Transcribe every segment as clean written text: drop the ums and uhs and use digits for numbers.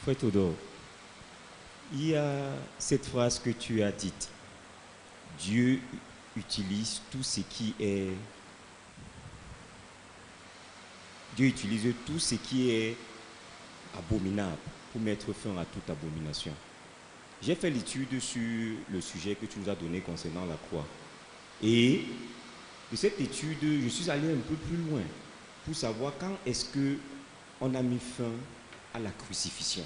Frère Théodore, il y a cette phrase que tu as dite. Dieu utilise tout ce qui est... Dieu utilise tout ce qui est abominable pour mettre fin à toute abomination. J'ai fait l'étude sur le sujet que tu nous as donné concernant la croix. Et de cette étude, je suis allé un peu plus loin pour savoir quand est-ce qu'on a mis fin à la crucifixion.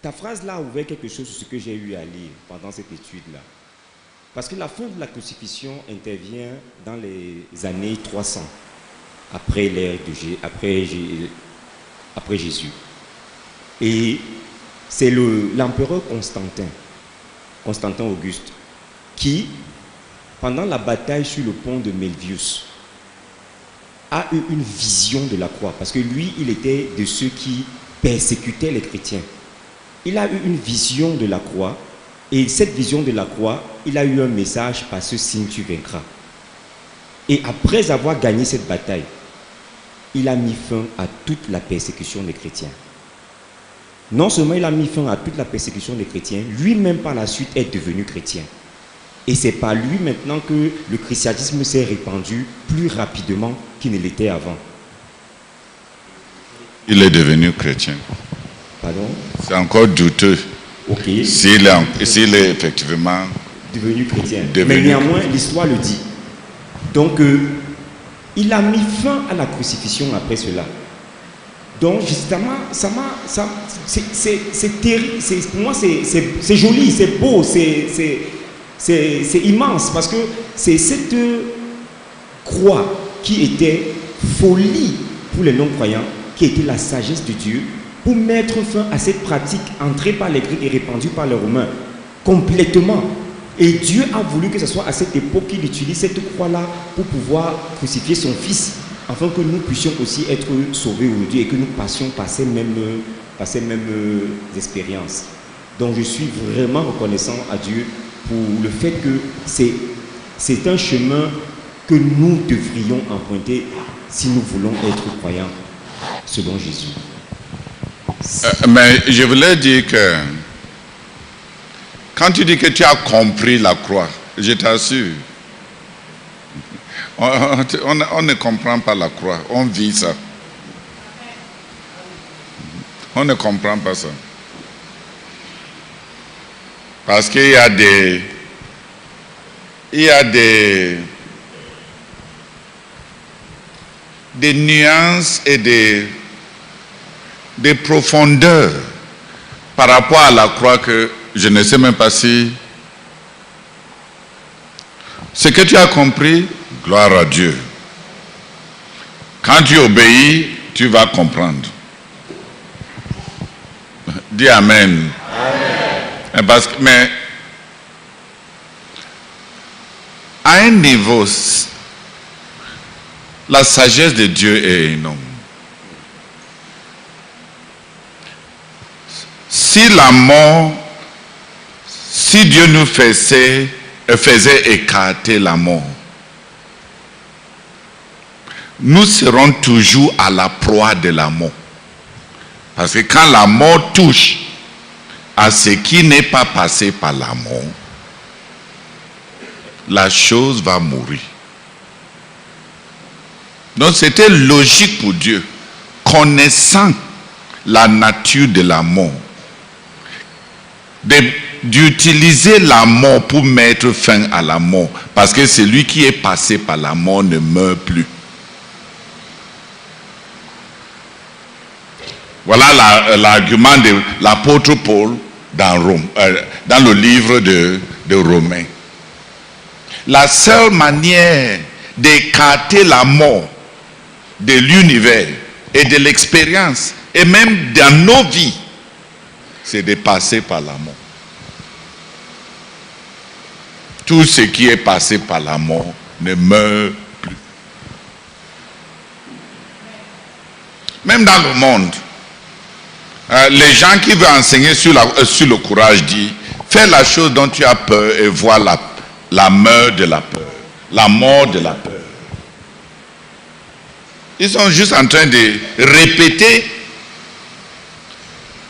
Ta phrase là a ouvert quelque chose sur ce que j'ai eu à lire pendant cette étude-là. Parce que la fin de la crucifixion intervient dans les années 300, après Jésus. Et c'est l'empereur Constantin Auguste, qui, pendant la bataille sur le pont de Milvius, a eu une vision de la croix. Parce que lui, il était de ceux qui persécutaient les chrétiens. Il a eu une vision de la croix. Et cette vision de la croix, il a eu un message: par ce signe tu vaincras. Et après avoir gagné cette bataille, il a mis fin à toute la persécution des chrétiens. Non seulement il a mis fin à toute la persécution des chrétiens, lui-même par la suite est devenu chrétien. Et c'est par lui maintenant que le christianisme s'est répandu plus rapidement qu'il ne l'était avant. Il est devenu chrétien. Pardon? C'est encore douteux. Ok. S'il est effectivement devenu chrétien. Mais néanmoins, l'histoire le dit. Donc, il a mis fin à la crucifixion après cela. Donc, justement, c'est terrible. Pour moi, c'est joli, c'est beau, c'est immense. Parce que c'est cette croix qui était folie pour les non-croyants, qui était la sagesse de Dieu, pour mettre fin à cette pratique entrée par les Grecs et répandue par les Romains, complètement. Et Dieu a voulu que ce soit à cette époque qu'il utilise cette croix-là pour pouvoir crucifier son Fils, afin que nous puissions aussi être sauvés aujourd'hui et que nous passions par ces mêmes expériences. Donc je suis vraiment reconnaissant à Dieu pour le fait que c'est un chemin que nous devrions emprunter si nous voulons être croyants selon Jésus. Mais je voulais dire que quand tu dis que tu as compris la croix, je t'assure, on ne comprend pas la croix, on vit ça. On ne comprend pas ça. Parce qu'il y a des nuances et des profondeurs par rapport à la croix que je ne sais même pas si ce que tu as compris, gloire à Dieu. Quand tu obéis, tu vas comprendre. Dis Amen. Amen. Mais à un niveau, la sagesse de Dieu est énorme. Si Dieu nous faisait écarter la mort, nous serons toujours à la proie de la mort. Parce que quand la mort touche à ce qui n'est pas passé par la mort, la chose va mourir. Donc c'était logique pour Dieu, connaissant la nature de la mort, d'utiliser la mort pour mettre fin à la mort, parce que celui qui est passé par la mort ne meurt plus. Voilà l'argument de l'apôtre Paul dans le livre de Romains. La seule manière d'écarter la mort de l'univers et de l'expérience, et même dans nos vies, c'est de passer par la mort. Tout ce qui est passé par la mort ne meurt plus. Même dans le monde, les gens qui veulent enseigner sur le courage disent: fais la chose dont tu as peur et vois la mort de la peur. La mort de la peur. Ils sont juste en train de répéter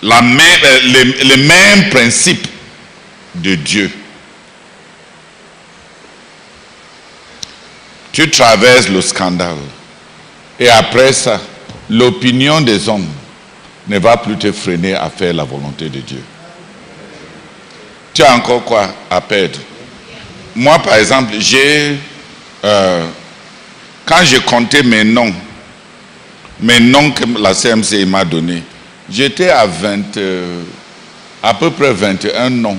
les mêmes principes de Dieu. Tu traverses le scandale. Et après ça, l'opinion des hommes ne va plus te freiner à faire la volonté de Dieu. Tu as encore quoi à perdre? Moi, par exemple, quand j'ai compté mes noms que la CMC m'a donnés, j'étais à peu près 21 noms.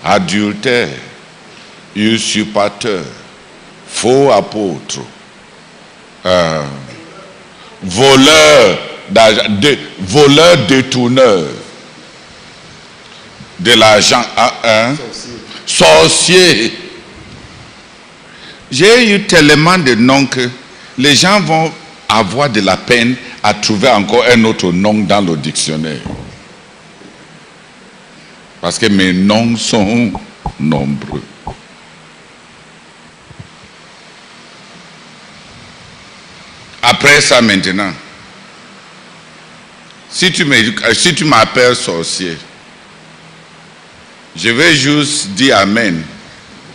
Adultère, usurpateur, faux apôtre, voleur détourneur de l'argent, sorcier. J'ai eu tellement de noms que les gens vont avoir de la peine à trouver encore un autre nom dans le dictionnaire. Parce que mes noms sont nombreux. Après ça maintenant, si tu m'appelles sorcier, je vais juste dire Amen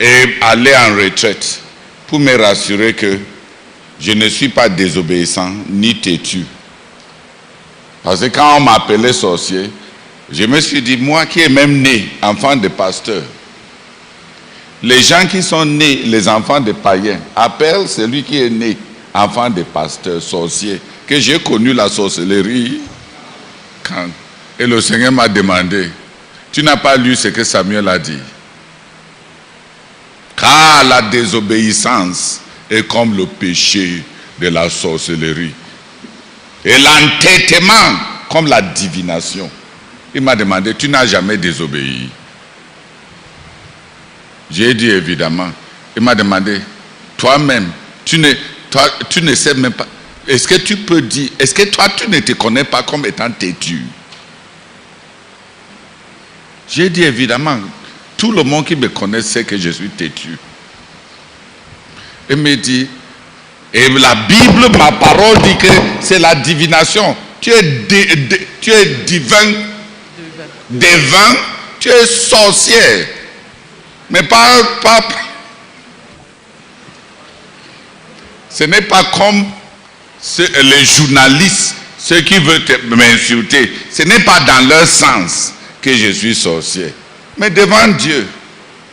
et aller en retraite pour me rassurer que je ne suis pas désobéissant ni têtu. Parce que quand on m'appelait sorcier, je me suis dit, moi qui est même né enfant de pasteur, les gens qui sont nés, les enfants de païens, appellent celui qui est né enfant de pasteur, sorcier, que j'ai connu la sorcellerie. Et le Seigneur m'a demandé, tu n'as pas lu ce que Samuel a dit? Car la désobéissance est comme le péché de la sorcellerie. Et l'entêtement comme la divination. Il m'a demandé, tu n'as jamais désobéi? J'ai dit évidemment. Il m'a demandé, toi-même, tu ne sais même pas. Est-ce que tu peux dire, est-ce que toi tu ne te connais pas comme étant têtu? J'ai dit évidemment, tout le monde qui me connaît sait que je suis têtu. Il me dit, et la Bible, ma parole dit que c'est la divination. Tu es divin, devin, tu es sorcière. Mais pas ce n'est pas comme les journalistes, ceux qui veulent m'insulter. Ce n'est pas dans leur sens que je suis sorcier. Mais devant Dieu,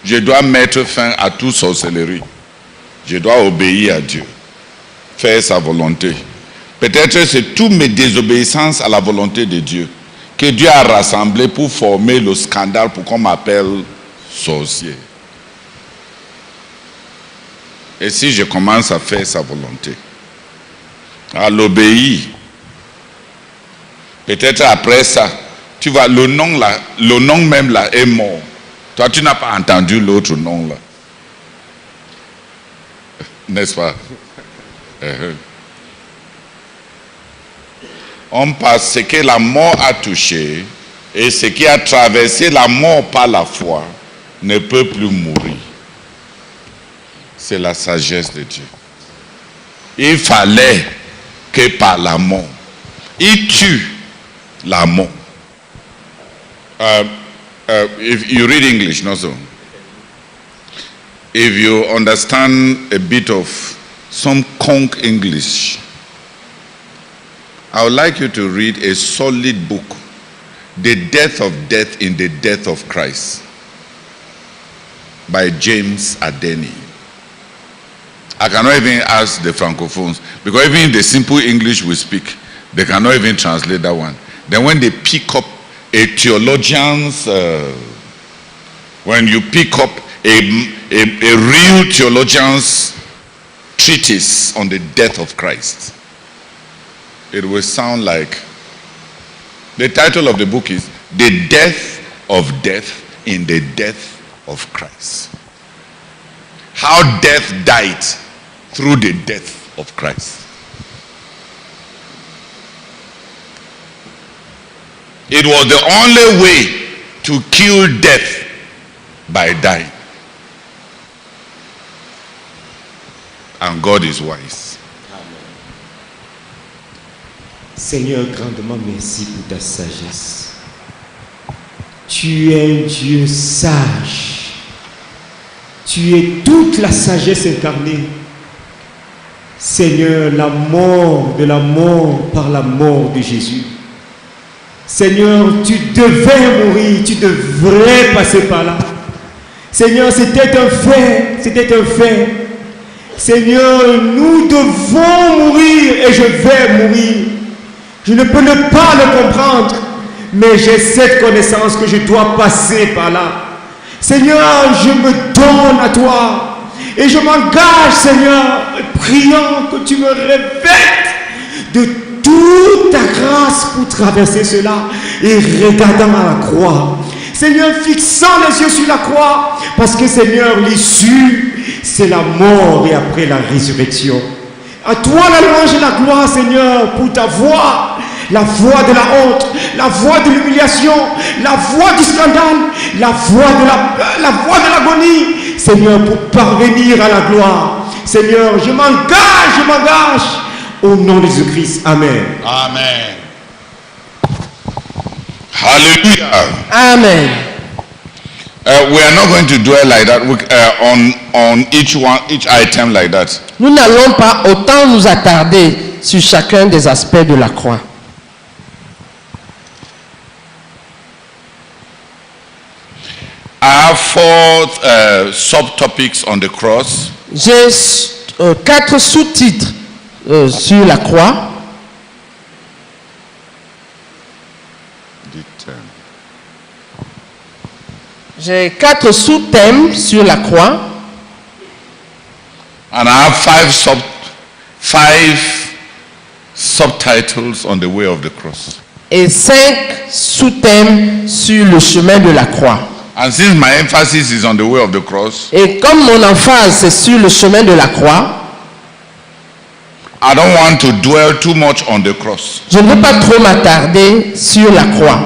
je dois mettre fin à toute sorcellerie. Je dois obéir à Dieu, faire sa volonté. Peut-être c'est toutes mes désobéissances à la volonté de Dieu que Dieu a rassemblé pour former le scandale pour qu'on m'appelle sorcier. Et si je commence à faire sa volonté, à l'obéir, peut-être après ça, tu vois, le nom même là est mort. Toi, tu n'as pas entendu l'autre nom là. N'est-ce pas? On passe ce que la mort a touché et ce qui a traversé la mort par la foi ne peut plus mourir. C'est la sagesse de Dieu. Il fallait que par la mort, il tue la mort. If you read English, no so. If you understand a bit of some conk English, I would like you to read a solid book, The Death of Death in the Death of Christ, by James Adeni. I cannot even ask the Francophones, because even the simple English we speak, they cannot even translate that one. Then when they pick up a theologian's, when you pick up a real theologian's treatise on the death of Christ, it will sound like, the title of the book is The Death of Death in the Death of Christ. How death died through the death of Christ. It was the only way to kill death, by dying. And God is wise. Seigneur, grandement merci pour ta sagesse. Tu es un Dieu sage. Tu es toute la sagesse incarnée. Seigneur, la mort de la mort par la mort de Jésus. Seigneur, tu devais mourir, tu devrais passer par là. Seigneur, c'était un fait, c'était un fait. Seigneur, nous devons mourir et je vais mourir. Je ne peux ne pas le comprendre, mais j'ai cette connaissance que je dois passer par là. Seigneur, je me donne à toi et je m'engage, Seigneur, priant que tu me revêtes de toute ta grâce pour traverser cela et regardant à la croix. Seigneur, fixant les yeux sur la croix, parce que Seigneur, l'issue, c'est la mort et après la résurrection. À toi la louange et la gloire, Seigneur, pour ta voix, la voix de la honte, la voix de l'humiliation, la voix du scandale, la voix de l'agonie, Seigneur, pour parvenir à la gloire. Seigneur, je m'engage, au nom de Jésus-Christ. Amen. Amen. Hallelujah. Amen. We are not going to dwell like that on each item like that. Nous n'allons pas autant nous attarder sur chacun des aspects de la croix. I have 4 subtopics on the cross. J'ai 4 sous-titres sur la croix. J'ai 4 sous-thèmes sur la croix. And I have 5 subtitles on the way of the cross. Et 5 sous-thèmes sur le chemin de la croix. And since my emphasis is on the way of the cross, Et comme mon emphase est sur le chemin de la croix, I don't want to dwell too much on the cross. je ne veux pas trop m'attarder sur la croix.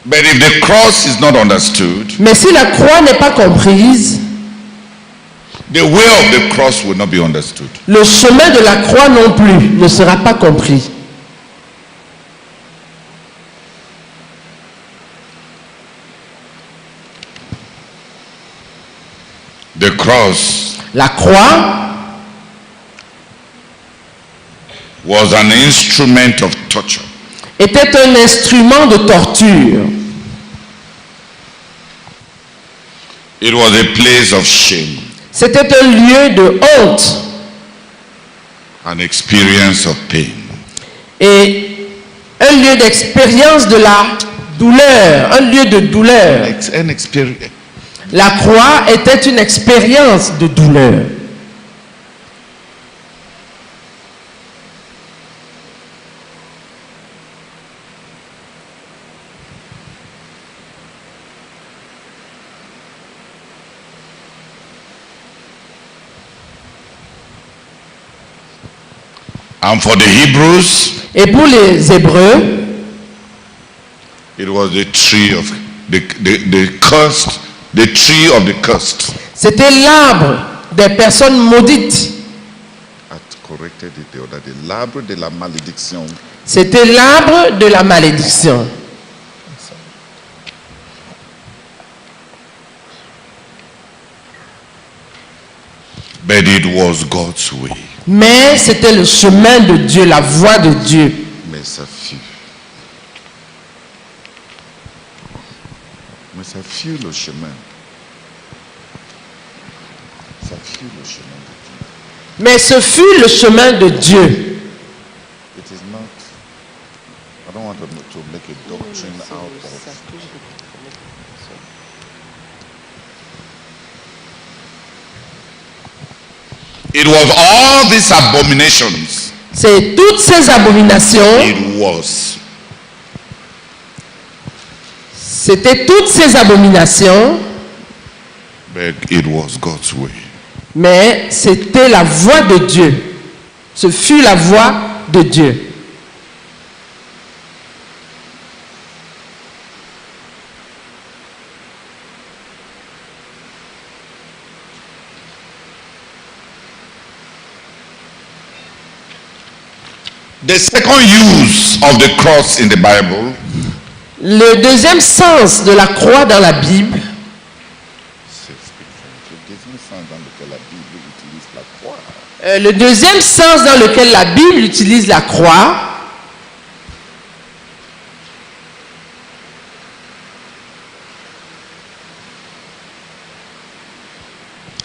But if the cross is not understood, Mais si la croix n'est pas comprise, the way of the cross will not be understood. le chemin de la croix non plus ne sera pas compris. The cross La croix was an instrument of torture. était un instrument de torture. It was a place of shame, C'était un lieu de honte an experience of pain. et un lieu d'expérience de la douleur, un lieu de douleur. An experience. La croix était une expérience de douleur. And for the Hebrews, Et pour les Hébreux, it was the tree of the cursed, the tree of the cursed. c'était l'arbre des personnes maudites. Corrected it the other day. L'arbre de la malédiction. C'était l'arbre de la malédiction. But it was God's way. Mais c'était le chemin de Dieu, la voie de Dieu. Mais ça fut. Mais ça fut le chemin. Ça fut le chemin de Dieu. Mais ce fut le chemin de Dieu. It is not. I don't want to make a doctrine out of. It was all these abominations. C'est toutes ces abominations. It was. C'était toutes ces abominations. But it was God's way. Mais c'était la voie de Dieu. Ce fut la voie de Dieu. The second use of the cross in the Bible Le deuxième sens de la croix dans la Bible, le deuxième sens dans lequel la Bible utilise la croix,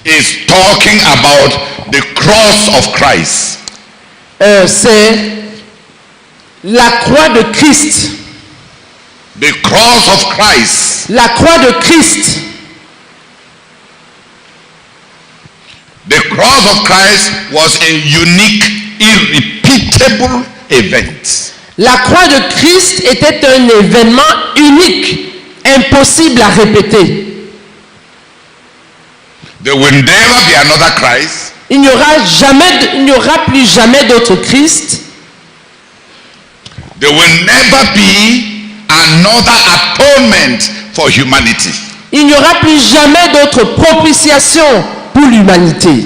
is talking about the cross of Christ. c'est la croix de Christ. The cross of Christ. La croix de Christ. The cross of Christ was a unique, irrepeatable event. La croix de Christ était un événement unique, impossible à répéter. There will never be another Christ. Il n'y aura plus jamais d'autre Christ. There will never be another atonement for humanity. Il n'y aura plus jamais d'autre propitiation pour l'humanité.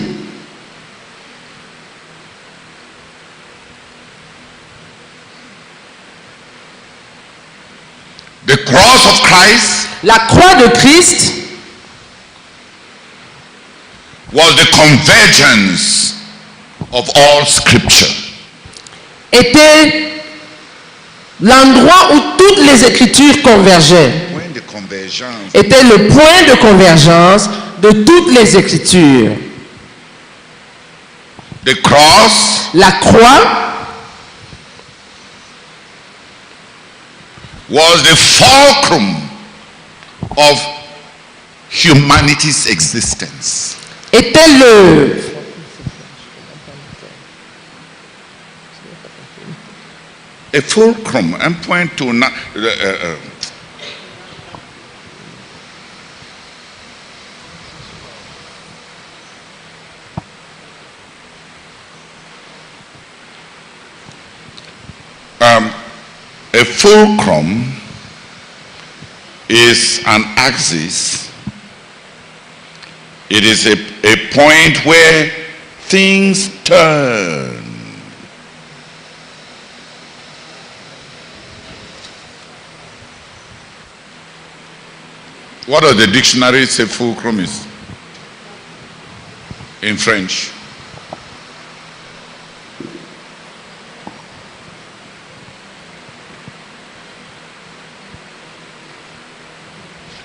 The cross of Christ La croix de Christ was the convergence of all scripture. était l'endroit où toutes les Écritures convergeaient. When the convergence Était le point de convergence de toutes les Écritures. the cross La croix was the fulcrum of humanity's existence. était le A fulcrum, un point tournant. A fulcrum is an axis. It is a point where things turn. What does the dictionary say fulcrum is in French?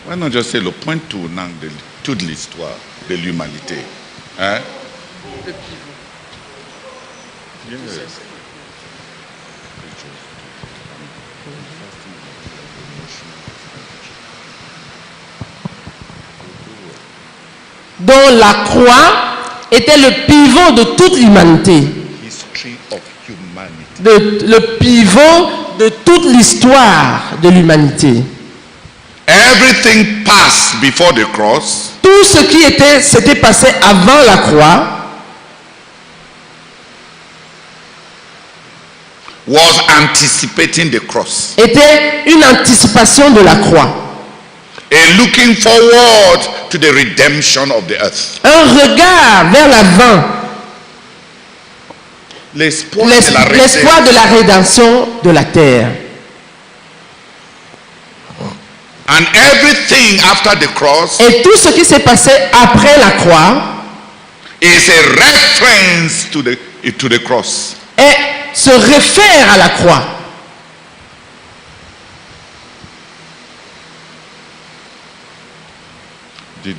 Why not just say le point tournant de toute l'histoire de l'humanité? Hein? Yes. dont la croix était le pivot de toute l'humanité. History of humanity. Le pivot de toute l'histoire de l'humanité. Everything passed before the cross Tout ce qui s'était passé avant la croix was anticipating the cross. était une anticipation de la croix. A looking forward to the redemption of the earth. Un regard vers l'avant. L'espoir L'espoir de la rédemption de la terre. And everything after the cross Et tout ce qui s'est passé après la croix is a reference to the cross. se réfère à la croix.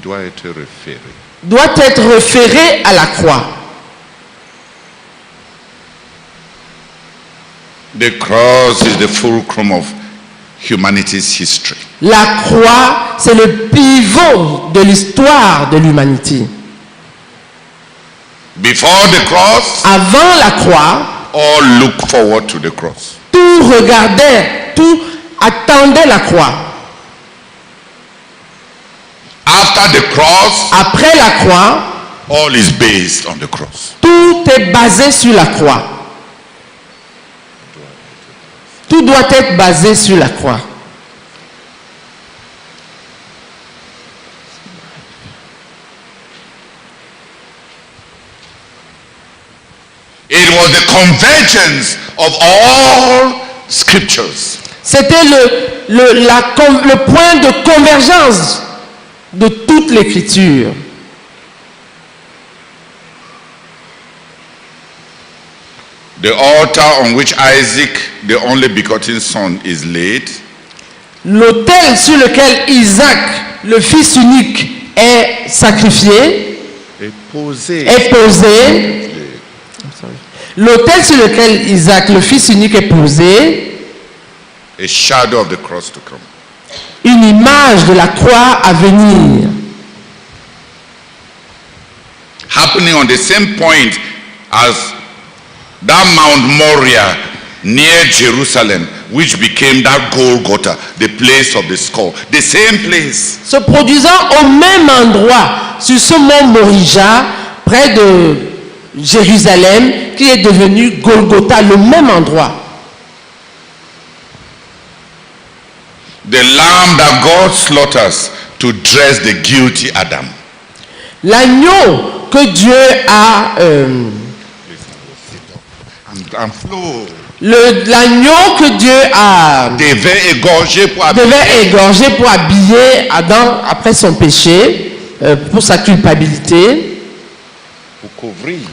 Doit être référé. Doit être référé à la croix. The cross is the fulcrum of humanity's history. La croix, c'est le pivot de l'histoire de l'humanité. Before the cross, Avant la croix, all look forward to the cross. tout regardait, tout attendait la croix. After the cross, Après la croix, all is based on the cross. tout est basé sur la croix. Tout doit être basé sur la croix. It was was the convergence of all scriptures. C'était le point de convergence de toute l'écriture. The altar on which Isaac, the only begotten son, is laid, L'autel sur lequel Isaac, le fils unique, est sacrifié, est posé. L'autel sur lequel Isaac, le fils unique, est posé, A shadow of the cross to come. une image de la croix à venir. Happening on the same point as that Mount Moriah near Jerusalem, which became that Golgotha, the place of the skull. The same place. Se produisant au même endroit, sur ce mont Morija, près de Jérusalem, qui est devenu Golgotha, le même endroit. The lamb that God slaughters to dress the guilty Adam. L'agneau que Dieu a... And flow. L'agneau que Dieu a... Devait égorger pour habiller Adam après son péché, pour sa culpabilité,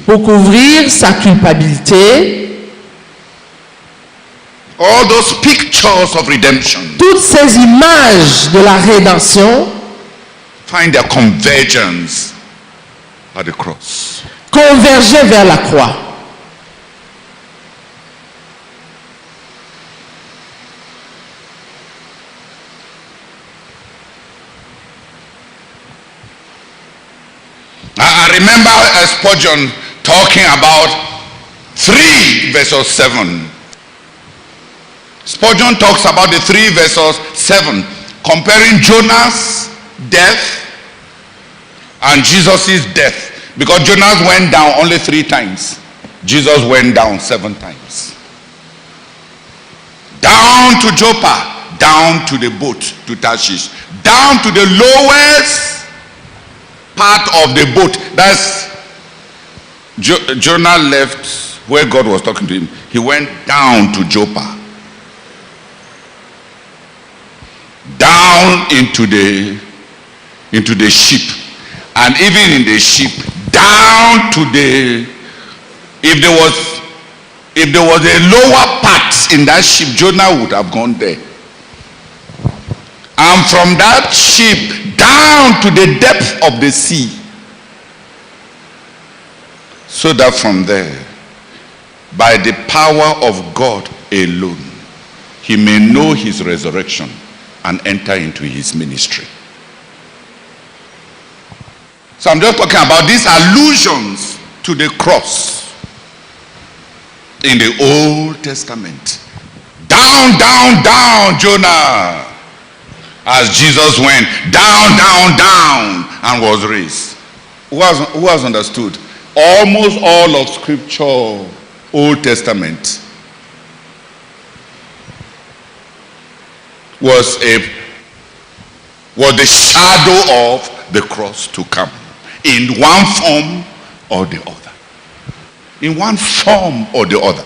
pour couvrir sa culpabilité. All those pictures of redemption Toutes ces images de la rédemption find their convergence at the cross. convergeaient vers la croix. I remember Spurgeon talking about 3 verses 7. Spurgeon talks about the 3 verses 7, comparing Jonah's death and Jesus' death. Because Jonas went down only 3 times. Jesus went down 7 times. Down to Joppa, down to the boat to Tarshish, down to the lowest part of the boat. That's Jonah left where God was talking to him. He went down to Joppa, down into the ship, and even in the ship, down to the, if there was a lower part in that ship, Jonah would have gone there. And from that ship down to the depth of the sea, so that from there, by the power of God alone, he may know his resurrection and enter into his ministry. So I'm just talking about these allusions to the cross in the Old Testament. Down, down, down, Jonah, as Jesus went down, down, down, and was raised. Who has understood? Almost all of Scripture, Old Testament, was the shadow of the cross to come, in one form or the other. In one form or the other.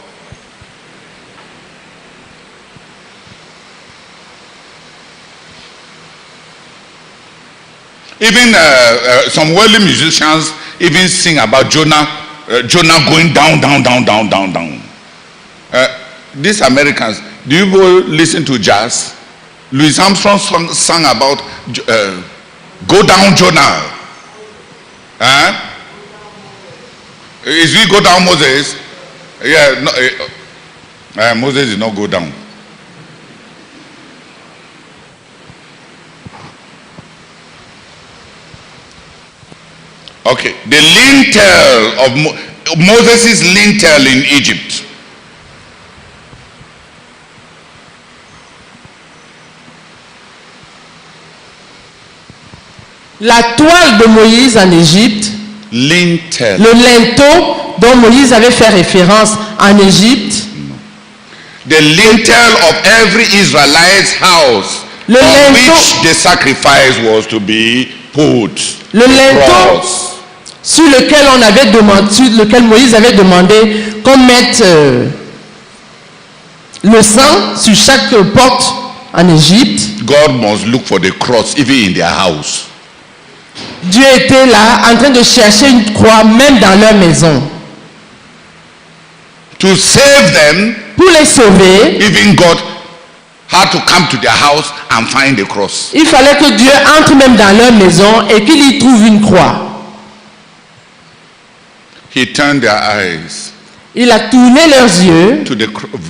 Even some worldly musicians even sing about Jonah going down, down, down, down, down, down. These Americans, do you go listen to jazz? Louis Armstrong sang about go down, Jonah. Is he go down, Moses? Yeah, no, Moses did not go down. Okay, the lintel of Moses' lintel in Egypt. La toile de Moïse en Égypte, Lintel. le linteau dont Moïse avait fait référence en Égypte, The lintel of every Israelite's house Le on linteau- which the sacrifice was to be put. le linteau Cross. sur lequel Moïse avait demandé qu'on mette le sang sur chaque porte en Égypte. God must look for the cross even in their house. Dieu était là en train de chercher une croix même dans leur maison. To save them, Pour les sauver, even God had to come to their house and find the cross. il fallait que Dieu entre même dans leur maison et qu'il y trouve une croix. He turned their eyes Il a tourné leurs yeux to the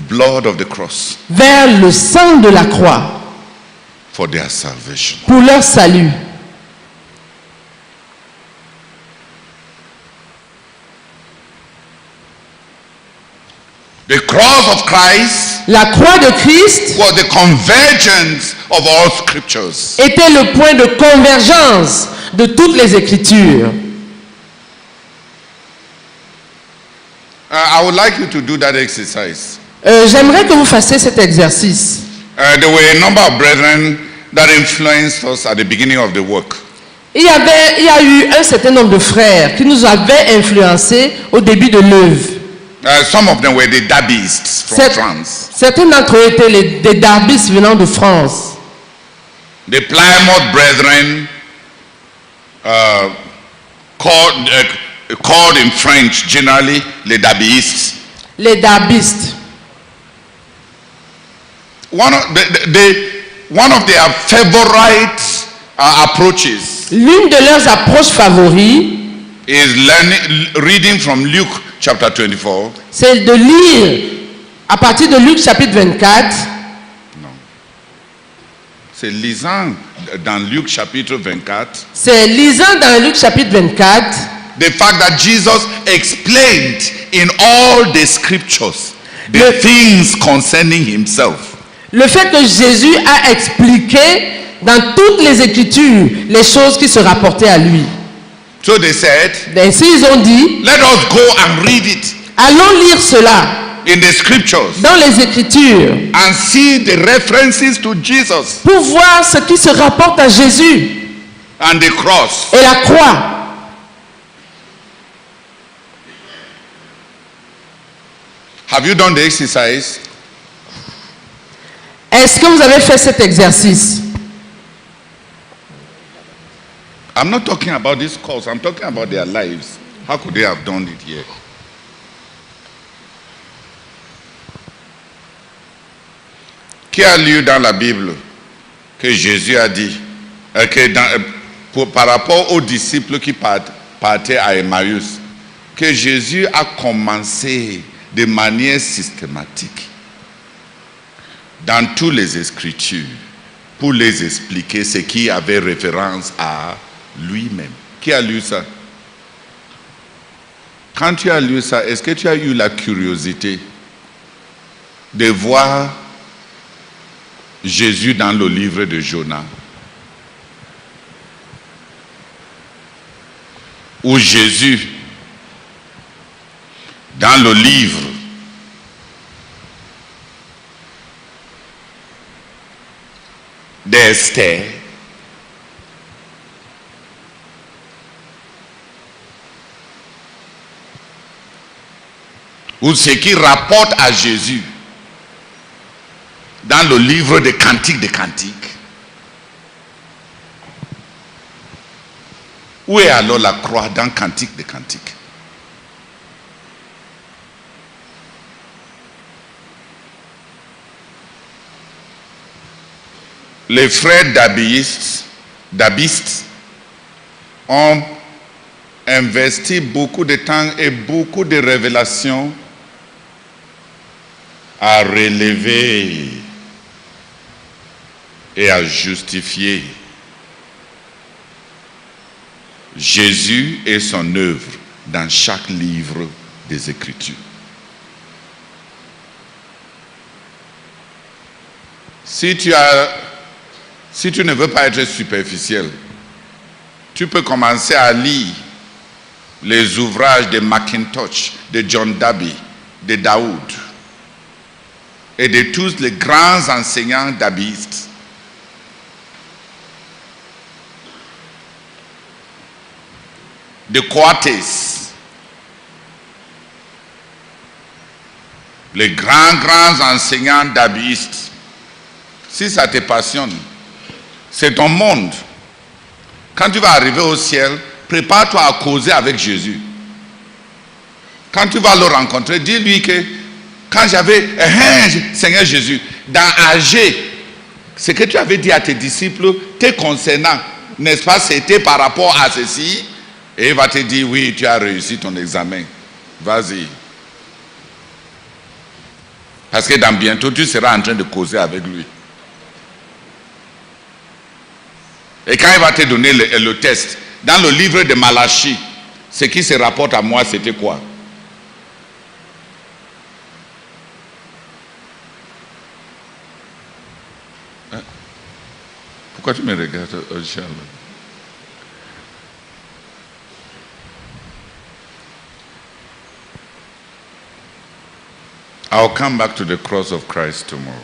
blood of the cross vers le sang de la croix for their salvation. pour leur salut. The cross of Christ La croix de Christ was the convergence of all scriptures. était le point de convergence de toutes les Écritures. I would like you to do that exercise. J'aimerais que vous fassiez cet exercice. There were a number of brethren that influenced us at the beginning of the work. Il y a eu un certain nombre de frères qui nous avaient influencés au début de l'œuvre. Some of them were the Dabists from France. Certains d'entre eux étaient des darbistes venant de France. The Plymouth brethren, called in French generally les Dabists. Les darbistes. One of their favorite approaches L'une de leurs approches favorites, is reading from Luke chapter 24. c'est de lire à partir de Luc chapitre 24. C'est lisant dans Luc chapitre 24. C'est lisant dans Luc chapitre 24 The fact that Jesus explained in all the scriptures the things concerning himself. le fait que Jésus a expliqué dans toutes les Écritures les choses qui se rapportaient à lui. So they said, Ainsi ils ont dit, let us go and read it allons lire cela in the scriptures dans les Écritures and see the references to Jesus pour voir ce qui se rapporte à Jésus and the cross. et la croix. Have you done the exercise? Est-ce que vous avez fait cet exercice? I'm not talking about this course, I'm talking about their lives. How could they have done it here? Qui a lu dans la Bible que Jésus a dit par rapport aux disciples qui partaient à Emmaüs, que Jésus a commencé de manière systématique dans toutes les Écritures pour les expliquer ce qui avait référence à lui-même. Qui a lu ça? Quand tu as lu ça, est-ce que tu as eu la curiosité de voir Jésus dans le livre de Jonas? Ou Jésus dans le livre d'Esther? Ou ce qui rapporte à Jésus dans le livre des Cantiques des Cantiques? Où est alors la croix dans Cantiques des Cantiques? Les frères dabistes ont investi beaucoup de temps et beaucoup de révélations à relever et à justifier Jésus et son œuvre dans chaque livre des Écritures. Si tu ne veux pas être superficiel, tu peux commencer à lire les ouvrages de Mackintosh, de John Darby, de Daoud et de tous les grands enseignants dabistes. De Coates, les grands enseignants dabistes. Si ça te passionne, c'est ton monde. Quand tu vas arriver au ciel, prépare-toi à causer avec Jésus. Quand tu vas le rencontrer, dis-lui que quand j'avais, Seigneur Jésus, dans AG, ce que tu avais dit à tes disciples, te concernant, n'est-ce pas, c'était par rapport à ceci, et il va te dire, oui, tu as réussi ton examen. Vas-y. Parce que dans bientôt, tu seras en train de causer avec lui. Et quand il va te donner le test, dans le livre de Malachie, ce qui se rapporte à moi, c'était quoi? Hein? Pourquoi tu me regardes, Inch'Allah? I'll come back to the cross of Christ tomorrow.